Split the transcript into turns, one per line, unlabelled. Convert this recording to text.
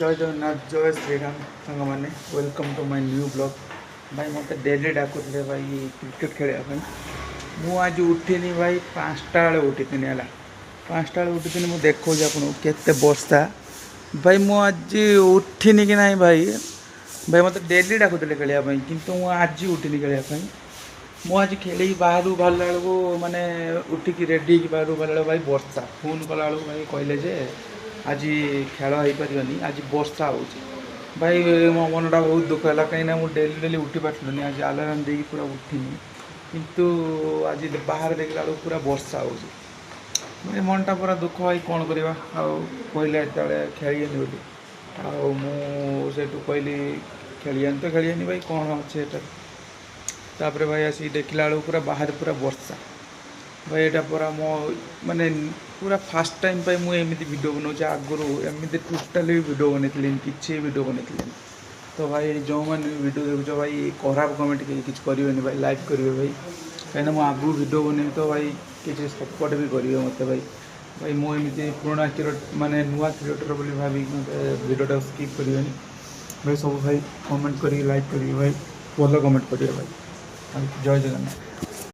जय जगन्नाथ जय श्रीराम सांग मैंने welcome to my new blog भाई मत डेली डाकुले भाई क्रिकेट खेलने मु आज उठिनी भाई 5टा बेले उठी है 5टा बेले उठी मुझे देखो आपके वर्षा भाई मु आज उठिनी कि ना भाई भाई मत डेली डाकुले खेलने किंतु मु आज उठिनी खेलने मु आज खेल बाहर बाहर बेलू मानने उठिकी रेडी बाहर बाहर भाई वर्षा फोन कला भाई कहले जे आज खेल हो पारे आज वर्षा हो भाई मो मनटा बहुत दुख है कहीं मुझे डेली डेली उठी पार्लनि आज आलाराम दे पूरा उठिनी किंतु आज बाहर देखला पूरा वर्षा हो मनटा पूरा दुख भाई कौन करवा कहले खेलिए बोली आठ कहली खेलिए तो खेलिए भाई कौन अच्छे तापर भाई आसी देखला पूरा बाहर पूरा वर्षा भाई यहाँ पूरा मो माने पूरा फास्ट टाइम पे मुझे वीडियो बनाऊँ आगुरी एमती टोटाली वीडियो बनई किसी वीडियो बनई तो भाई जो मैंने वीडियो देखो भाई खराब कमेंट किसी करेंगे भाई लाइक करेंगे भाई कहीं मुझे आगु वीडियो बन तो भाई किसी सपोर्ट भी करेंगे मत भाई भाई मुझे पुराना माने नुआ क्रिएटर बोली भावी वीडियोटा स्किप करेंगे भाई सब भाई कमेंट करेंगे लाइक करेंगे भाई भल कमेंट करेंगे भाई जय जगन्नाथ।